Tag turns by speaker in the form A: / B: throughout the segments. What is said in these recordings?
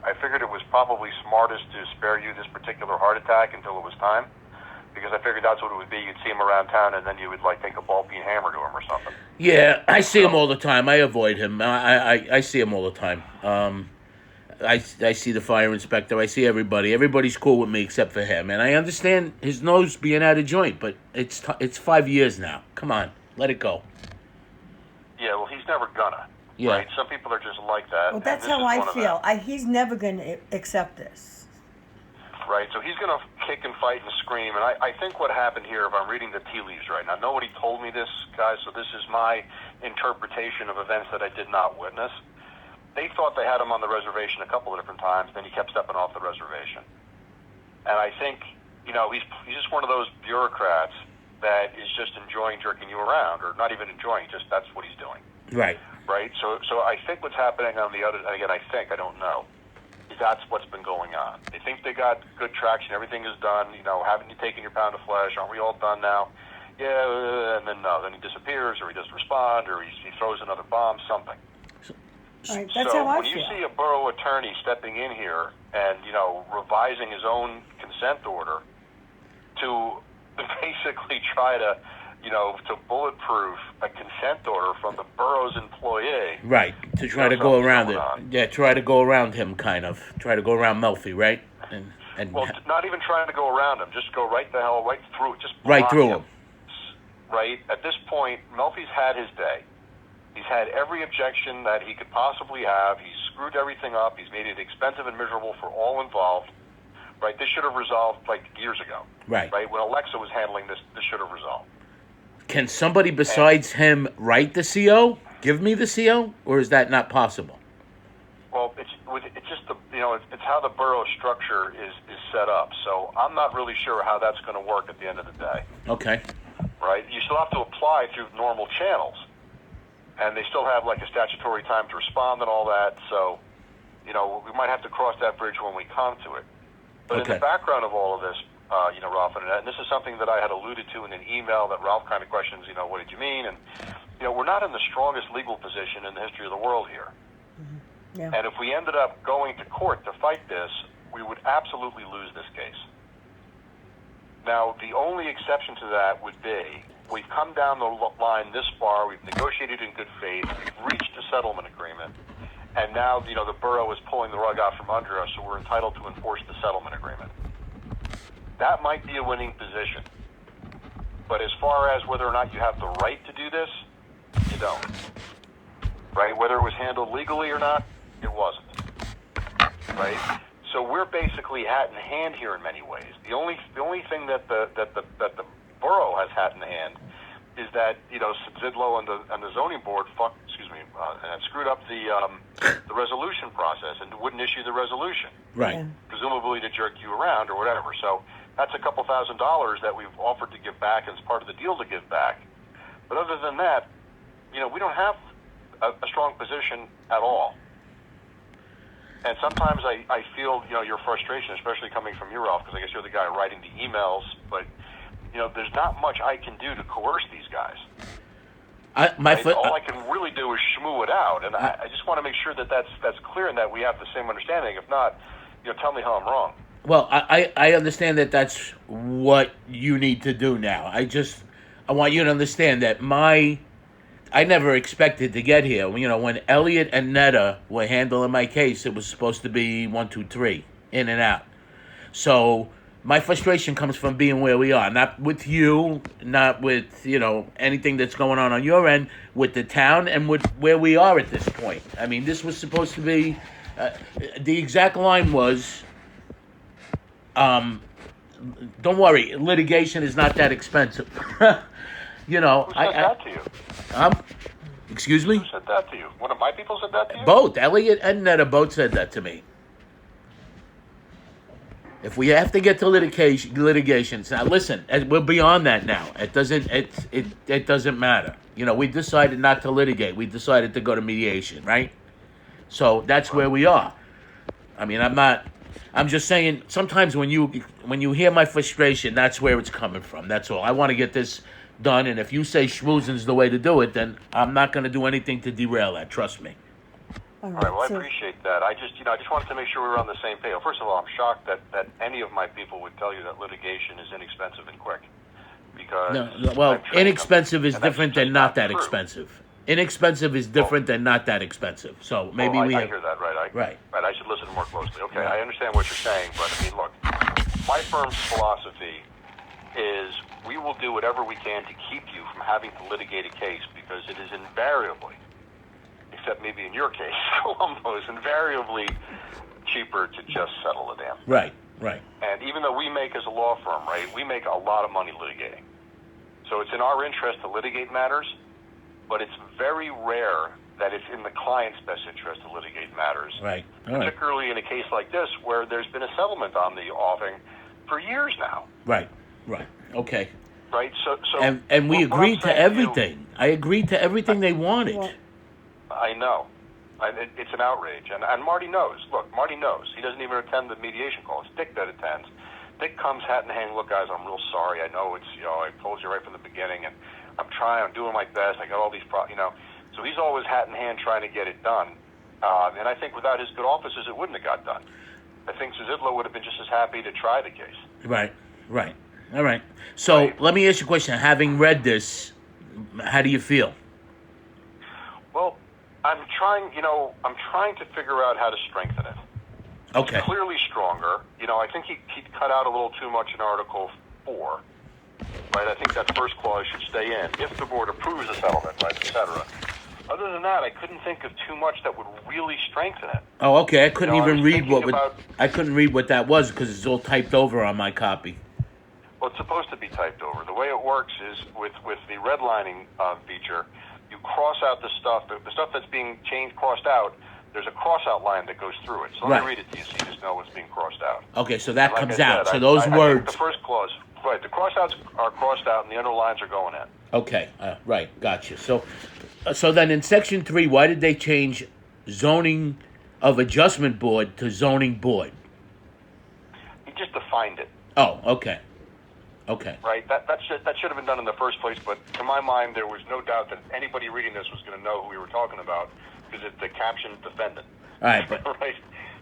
A: I figured it was probably smartest to spare you this particular heart attack until it was time, because I figured that's what it would be. You'd see him around town, and then you would like take a ball-peen hammer to him or something.
B: Yeah, I see him
A: So
B: all the time. I avoid him. I see him all the time. I see the fire inspector. I see everybody. Everybody's cool with me except for him. And I understand his nose being out of joint, but it's 5 years now. Come on, let it go.
A: yeah, well, he's never gonna.
B: Yeah.
A: Right? Some people are just like that.
C: Well,
A: and
C: that's
A: this
C: how
A: is
C: I
A: one of them.
C: feel. He's never going to accept this.
A: Right, so he's going to kick and fight and scream. And I think what happened here, if I'm reading the tea leaves right now, nobody told me this, guys, so this is my interpretation of events that I did not witness. They thought they had him on the reservation a couple of different times, then he kept stepping off the reservation. And I think, he's just one of those bureaucrats that is just enjoying jerking you around, or not even enjoying, just that's what he's doing.
B: Right.
A: Right, so I think what's happening on the other, again, I don't know, is that's what's been going on. They think they got good traction, everything is done, haven't you taken your pound of flesh, aren't we all done now? Yeah, and then no, then he disappears, or he doesn't respond, or he throws another bomb, something.
C: All right, that's
A: So
C: how I
A: when
C: feel.
A: you see a borough attorney stepping in here and, revising his own consent order to basically try to, to bulletproof a consent order from the borough's employee.
B: Right. To try to go around it. Yeah, try to go around him, kind of. Try to go around Melfi, right? And
A: Well, not even trying to go around him, just go right the hell right through, just
B: right
A: block
B: through him.
A: Right? At this point, Melfi's had his day. He's had every objection that he could possibly have. He's screwed everything up. He's made it expensive and miserable for all involved. Right? This should have resolved like years ago.
B: Right.
A: Right? When Alexa was handling this should have resolved.
B: Can somebody besides him write the CO? Give me the CO? Or is that not possible?
A: Well, it's just it's how the borough structure is set up. So I'm not really sure how that's going to work at the end of the day.
B: Okay.
A: Right? You still have to apply through normal channels, and they still have like a statutory time to respond and all that. So, we might have to cross that bridge when we come to it. But in
B: Okay.
A: the background of all of this, Ralph, and this is something that I had alluded to in an email that Ralph kind of questions, what did you mean? And, we're not in the strongest legal position in the history of the world here.
C: Yeah.
A: And if we ended up going to court to fight this, we would absolutely lose this case. Now, the only exception to that would be we've come down the line this far, we've negotiated in good faith, we've reached a settlement agreement, and now, the borough is pulling the rug out from under us, so we're entitled to enforce the settlement agreement. That might be a winning position. But as far as whether or not you have the right to do this, you don't. Right? Whether it was handled legally or not, it wasn't. Right? So we're basically hat in hand here in many ways. The only thing that the borough has hat in hand is that Zidlow and the zoning board and screwed up the resolution process and wouldn't issue the resolution,
B: Right.
C: Yeah.
A: presumably to jerk you around or whatever. So that's a couple $1,000s that we've offered to give back as part of the deal to give back. But other than that, we don't have a strong position at all. And sometimes I feel, your frustration, especially coming from you, Ralph, because I guess you're the guy writing the emails, but, there's not much I can do to coerce these guys. All I can really do is schmoo it out, and I just want to make sure that that's clear and that we have the same understanding. If not, tell me how I'm wrong.
B: Well, I understand that that's what you need to do now. I want you to understand that I never expected to get here. When Elliot and Netta were handling my case, it was supposed to be 1, 2, 3, in and out. So my frustration comes from being where we are, not with you, not with, anything that's going on your end, with the town and with where we are at this point. I mean, this was supposed to be, the exact line was, don't worry, litigation is not that expensive.
A: Who said that to you?
B: Excuse me?
A: Who said that to you? One of my people said that to you?
B: Both. Elliot and Netta both said that to me. If we have to get to litigation. Now listen, we're beyond that now. It doesn't matter. We decided not to litigate. We decided to go to mediation, right? So that's where we are. I mean, I'm just saying, sometimes when you hear my frustration, that's where it's coming from. That's all. I want to get this done, and if you say schmoozing's the way to do it, then I'm not going to do anything to derail that. Trust me.
C: All
A: All right. Well, I
C: so-
A: appreciate that. I just wanted to make sure we were on the same page. Well, first of all, I'm shocked that any of my people would tell you that litigation is inexpensive and quick. Because
B: No, well,
A: I've trained them,
B: inexpensive is
A: and that's
B: different
A: just
B: than not that
A: true.
B: expensive. Inexpensive is different than not that expensive. So maybe
A: I
B: we.
A: hear that, right?
B: Right.
A: Right. I should listen more closely. Okay,
B: Right.
A: I understand what you're saying, but I mean, look, my firm's philosophy is we will do whatever we can to keep you from having to litigate a case because it is invariably, except maybe in your case, Colombo, is invariably cheaper to just settle the damn.
B: Right. Right.
A: And even though we make as a law firm, right, we make a lot of money litigating. So it's in our interest to litigate matters, but it's very rare that it's in the client's best interest to litigate matters.
B: Right. All right.
A: Particularly in a case like this where there's been a settlement on the offing for years now.
B: Right. Right. Okay.
A: Right? So
B: And we
A: what I'm
B: agreed to
A: saying
B: everything. I agreed to everything they wanted.
C: Well,
A: I know. It's an outrage. And Marty knows. Look, Marty knows. He doesn't even attend the mediation call. It's Dick that attends. Dick comes hat in hand. Look, guys, I'm real sorry. I know it's, I told you right from the beginning, and I'm doing my best. I got all these So he's always hat in hand trying to get it done. And I think without his good offices, it wouldn't have got done. I think Zizidlo would have been just as happy to try the case.
B: Right. Right. All right. So
A: Right.
B: let me ask you a question. Having read this, how do you feel?
A: Well, I'm trying to figure out how to strengthen it.
B: Okay.
A: It's clearly stronger. I think he cut out a little too much in Article 4. Right? I think that first clause should stay in if the board approves the settlement, right, et cetera. Other than that, I couldn't think of too much that would really strengthen it.
B: Oh, okay. I couldn't
A: I
B: even
A: was
B: read
A: thinking about-
B: I couldn't read what that was because it's all typed over on my copy.
A: Well, it's supposed to be typed over. The way it works is with the redlining feature, you cross out the stuff that's being crossed out. There's a cross-out line that goes through it. So let me
B: Right.
A: read it to you so you just know what's being crossed out.
B: Okay, so that
A: Like
B: comes
A: I said,
B: out. So
A: I
B: those
A: think
B: words.
A: the first clause, right? The crossouts are crossed out, and the underlines are going in.
B: Okay, right, gotcha. So then in Section 3, why did they change zoning of adjustment board to zoning board?
A: He just defined it,
B: Oh, okay. Okay.
A: right? That should have been done in the first place. But to my mind, there was no doubt that anybody reading this was going to know who we were talking about because it's the captioned defendant.
B: All right, but
A: Right.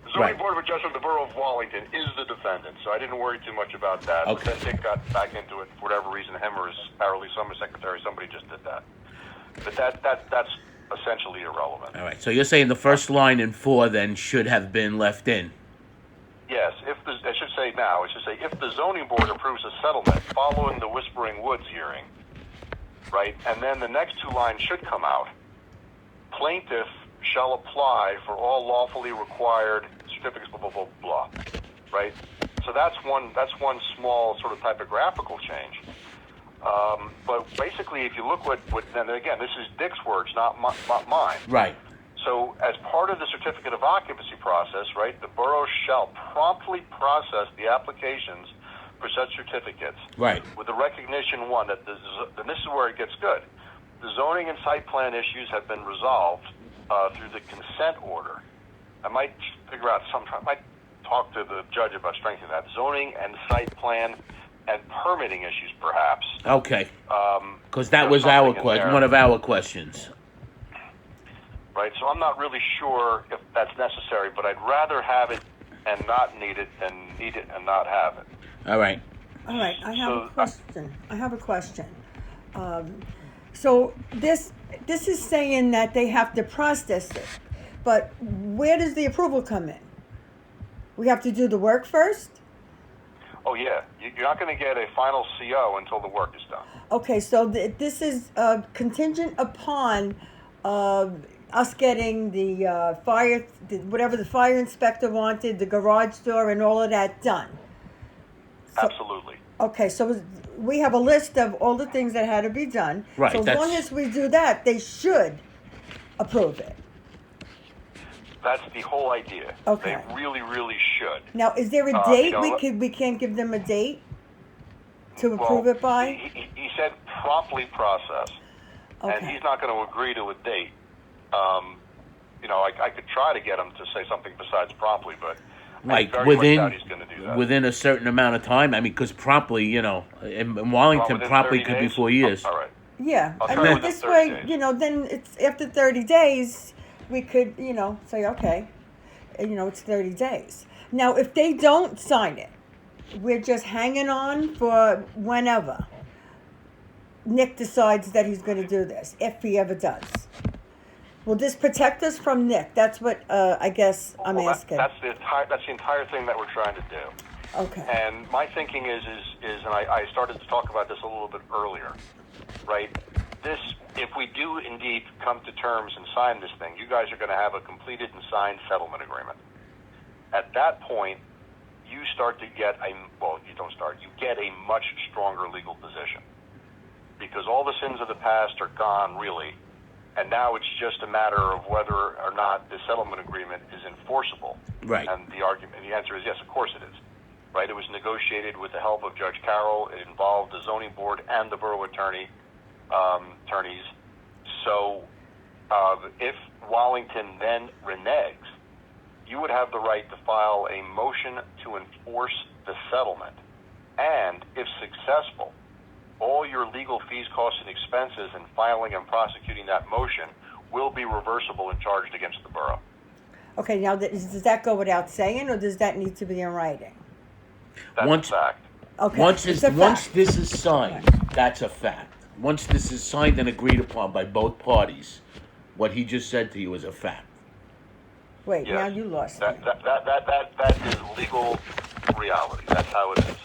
A: The Zoning
B: Right.
A: Board of Adjustment of the Borough of Wallington is the defendant, so I didn't worry too much about that.
B: Okay.
A: But then Dick got back into it for whatever reason. Him or his hourly summer secretary, somebody just did that. But that's essentially irrelevant.
B: all right. So you're saying the first line in 4 then should have been left in.
A: Yes, I should say now, it should say if the zoning board approves a settlement following the Whispering Woods hearing, right, and then the next two lines should come out. Plaintiff shall apply for all lawfully required certificates, blah, blah, blah, blah, right? So that's one small sort of typographical change. But basically, if you look then again, this is Dick's words, not mine.
B: Right.
A: So as part of the certificate of occupancy process, right, the borough shall promptly process the applications for such certificates.
B: Right.
A: With the recognition, one, that and this is where it gets good. The zoning and site plan issues have been resolved through the consent order. I might figure out I might talk to the judge about strengthening that. Zoning and site plan and permitting issues, perhaps.
B: Okay. Because that
A: there's
B: was our
A: something in
B: question,
A: there.
B: one of our questions.
A: Right, so I'm not really sure if that's necessary, but I'd rather have it and not need it than need it and not have it.
B: All right.
C: all right, I have a
A: So,
C: question. So this is saying that they have to process it, but where does the approval come in? We have to do the work first?
A: Oh yeah, you're not going to get a final CO until the work is done.
C: Okay, so this is contingent upon us getting the whatever the fire inspector wanted, the garage door, and all of that done.
A: Absolutely.
C: Okay, so we have a list of all the things that had to be done.
B: Right,
C: So as
B: that's-
C: long as we do that, they should approve it.
A: That's the whole idea.
C: Okay.
A: They really, really should.
C: Now, is there a
A: you
C: date
A: know,
C: we can't give them a date to
A: Well,
C: approve it by?
A: He said promptly process, and
C: Okay.
A: he's not going to agree to a date. I could try to get him to say something besides promptly, but I
B: Like
A: very much doubt he's going to do that.
B: within a certain amount of time. I mean, because promptly, in Wallington,
A: Within
B: promptly
A: 30
B: could be
A: days?
B: 4 years.
A: All right.
C: Yeah,
A: I'll
C: I
A: try
C: mean,
A: within
C: this
A: 30
C: way,
A: days.
C: then it's after 30 days, we could, say, okay, it's 30 days. Now, if they don't sign it, we're just hanging on for whenever Nick decides that he's going to do this, if he ever does. Will this protect us from Nick? That's what I guess I'm asking.
A: That's the entire thing that we're trying to do.
C: Okay.
A: And my thinking is, and I started to talk about this a little bit earlier, right? If we do indeed come to terms and sign this thing, you guys are going to have a completed and signed settlement agreement. At that point, you start to get you get a much stronger legal position. Because all the sins of the past are gone, really, and now it's just a matter of whether or not the settlement agreement is enforceable.
B: Right.
A: And the answer is yes, of course it is. Right? It was negotiated with the help of Judge Carroll. It involved the zoning board and the borough attorneys. So if Wallington then reneges, you would have the right to file a motion to enforce the settlement. And if successful, all your legal fees, costs, and expenses in filing and prosecuting that motion will be reversible and charged against the borough.
C: Okay, now does that go without saying, or does that need to be in writing?
A: That's a fact.
C: Okay.
B: Once this is signed,
C: Right.
B: that's a fact. Once this is signed and agreed upon by both parties, what he just said to you is a fact.
C: Wait,
A: Yes.
C: now you lost me.
A: That is legal reality. That's how it is.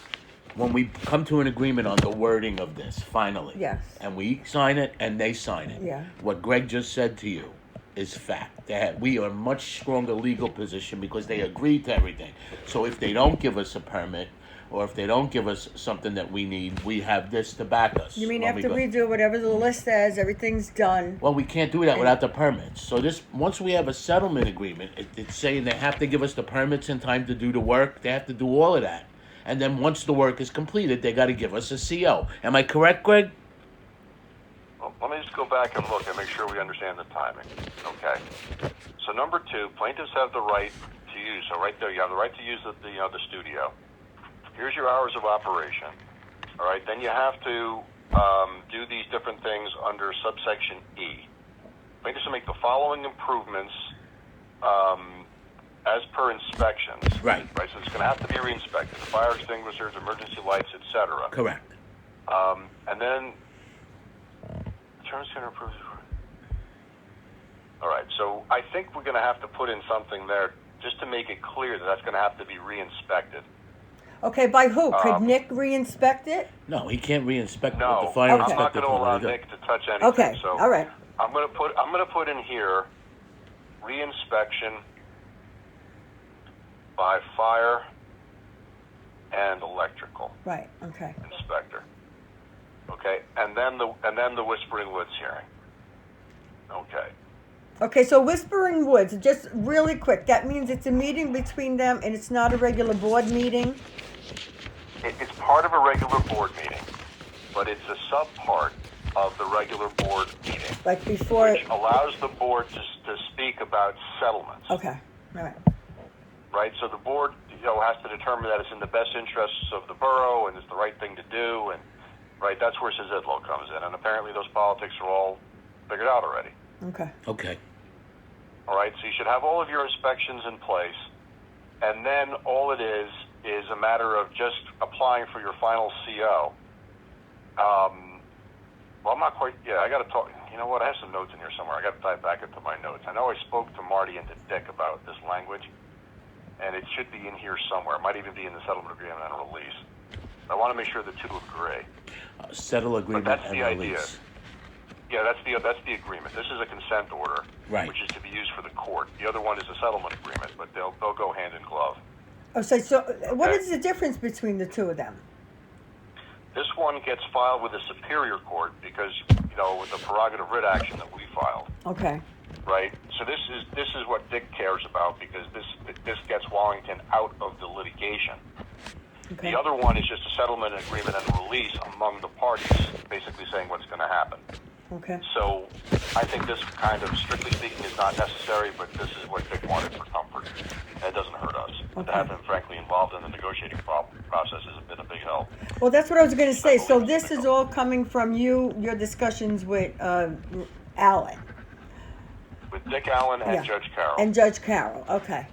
B: When we come to an agreement on the wording of this, finally,
C: Yes.
B: and we sign it and they sign it,
C: Yeah.
B: what Greg just said to you is fact. We are in a much stronger legal position because they agreed to everything. So if they don't give us a permit, or if they don't give us something that we need, we have this to back us.
C: You mean
B: when
C: after
B: go-
C: we do whatever the list says, everything's done?
B: Well, we can't do that without the permits. So once we have a settlement agreement, it's saying they have to give us the permits in time to do the work. They have to do all of that. And then once the work is completed, they got to give us a CO. Am I correct, Greg?
A: Well, let me just go back and look and make sure we understand the timing. Okay. So number 2, plaintiffs have the right to use. So right there, you have the right to use the studio. Here's your hours of operation. All right. Then you have to do these different things under subsection E. Plaintiffs will make the following improvements as per inspections.
B: Right.
A: Right. So it's going to have to be re-inspected. The fire extinguishers, emergency lights, etc.
B: Correct.
A: And then terms can approve. All right. So I think we're going to have to put in something there just to make it clear that that's going to have to be re-inspected.
C: Okay, by who? Could Nick re-inspect it?
B: No, he can't re-inspect
A: No,
B: what the fire
A: I'm not
B: inspector
A: going to
B: told
A: allow
B: him to do.
A: Nick to touch anything.
C: Okay,
A: So
C: all right.
A: I'm going to put in here re-inspection by fire and electrical
C: Right, okay.
A: inspector. Okay, and then the Whispering Woods hearing. Okay.
C: Okay, so Whispering Woods, just really quick, that means it's a meeting between them and it's not a regular board meeting?
A: It's part of a regular board meeting, but it's a sub-part of the regular board meeting,
C: Like before?
A: which allows the board to speak about settlements.
C: Okay, all right.
A: Right? So the board, has to determine that it's in the best interests of the borough and it's the right thing to do, and right, that's where Cizidlo comes in, and apparently those politics are all figured out already.
C: Okay.
B: Okay.
A: All right, so you should have all of your inspections in place, and then all it is a matter of just applying for your final CO. Well, I'm not quite. Yeah, I got to talk. You know what? I have some notes in here somewhere. I got to dive back into my notes. I know I spoke to Marty and to Dick about this language, and it should be in here somewhere. It might even be in the settlement agreement and release. I want to make sure the two agree.
B: Settle agreement
A: that's
B: and
A: the idea.
B: release.
A: Yeah, that's the agreement. This is a consent order,
B: Right.
A: which is to be used for the court. The other one is a settlement agreement, but they'll go hand in glove.
C: Oh, so what
A: Okay.
C: is the difference between the two of them?
A: This one gets filed with the Superior Court because, with the prerogative writ action that we filed,
C: Okay.
A: right? So this is what Dick cares about because this gets Wallington out of the litigation.
C: Okay.
A: The other one is just a settlement agreement and a release among the parties, basically saying what's going to happen.
C: Okay.
A: So I think this kind of, strictly speaking, is not necessary, but this is what Dick wanted for comfort. And it doesn't hurt us. But to have him, frankly, involved in the negotiating process has been a big help.
C: Well, that's what I was going to say. So this is all coming from your discussions with Alan.
A: with Dick Allen and
C: Yeah.
A: Judge Carroll.
C: And Judge Carroll. Okay.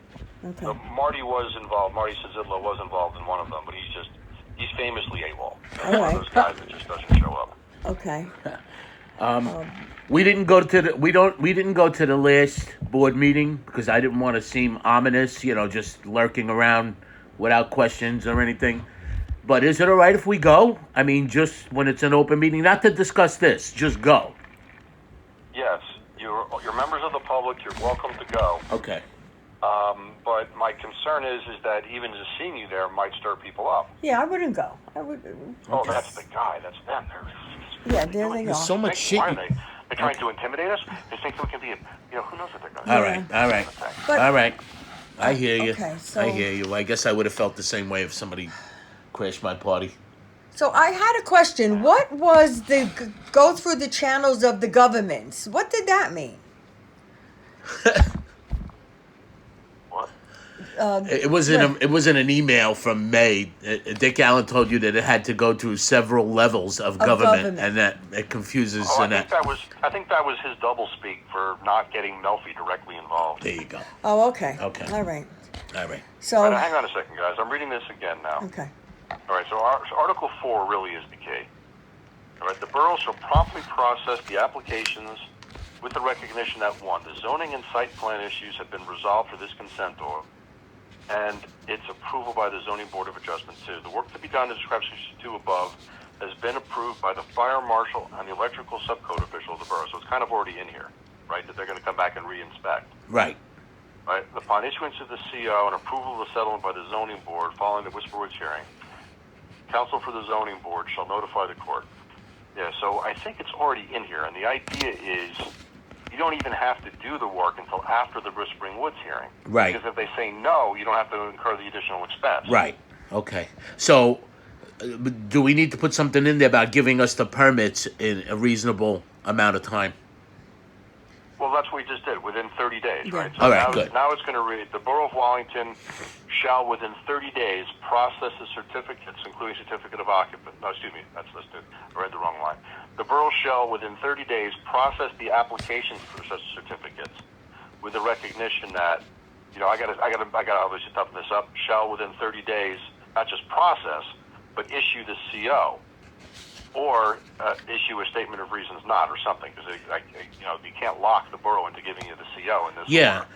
C: Okay.
A: Marty was involved. Marty Cizillo was involved in one of them, but he's famously AWOL.
C: All
A: One
C: right.
A: of those guys that just doesn't show up.
C: Okay.
B: We didn't go to the we didn't go to the last board meeting because I didn't want to seem ominous, just lurking around without questions or anything. But is it all right if we go? I mean, just when it's an open meeting, not to discuss this, just go.
A: Yes, you're members of the public. You're welcome to go.
B: Okay.
A: But my concern is that even just seeing you there might stir people up.
C: Yeah, I wouldn't go. I would.
A: Oh, that's the guy. That's them.
C: Yeah, there they go.
B: There's so much shit.
A: Why are they? They're trying to intimidate us. They think we can be. Who knows what they're going to do?
B: All right. All right.
C: But-
B: All right. I hear you.
C: Okay, so-
B: I hear you. I guess I would have felt the same way if somebody crashed my party.
C: So I had a question. What was the go through the channels of the governments? What did that mean?
A: What?
B: It wasn't an email from May. Dick Allen told you that it had to go through several levels of government,
C: government.
B: and that it confuses.
A: Oh,
B: and
A: I think that was his doublespeak for not getting Melfi directly involved.
B: There you go.
C: Oh, okay.
B: Okay.
C: All right.
B: All right.
C: So
A: All right, hang on a second, guys. I'm reading this again now.
C: okay.
A: All right, so Article 4 really is the key. All right, the borough shall promptly process the applications with the recognition that, 1, the zoning and site plan issues have been resolved for this consent order, and its approval by the Zoning Board of Adjustment. 2, the work to be done in description 2 above has been approved by the fire marshal and the electrical subcode official of the borough. So it's kind of already in here, right, that they're going to come back and re-inspect.
B: Right.
A: Right, upon issuance of the CO and approval of the settlement by the zoning board following the Whisper Woods hearing, counsel for the zoning board shall notify the court. Yeah, so I think it's already in here, and the idea is you don't even have to do the work until after the Whispering Woods hearing.
B: Right.
A: Because if they say no, you don't have to incur the additional expense.
B: Right. Okay. So, do we need to put something in there about giving us the permits in a reasonable amount of time?
A: Well, that's what we just did, within 30 days,
C: Yeah.
A: right?
B: All right,
A: now,
B: good.
A: Now it's going to read, the Borough of Wallington shall, within 30 days, process the certificates, including certificate of occupancy. No, excuse me, that's listed. I read the wrong line. The Borough shall, within 30 days, process the applications for such certificates with the recognition that, I got to obviously toughen this up, shall, within 30 days, not just process, but issue the CO. Or issue a statement of reasons not, or something, because you can't lock the borough into giving you the CO in this.
B: Yeah.
A: order.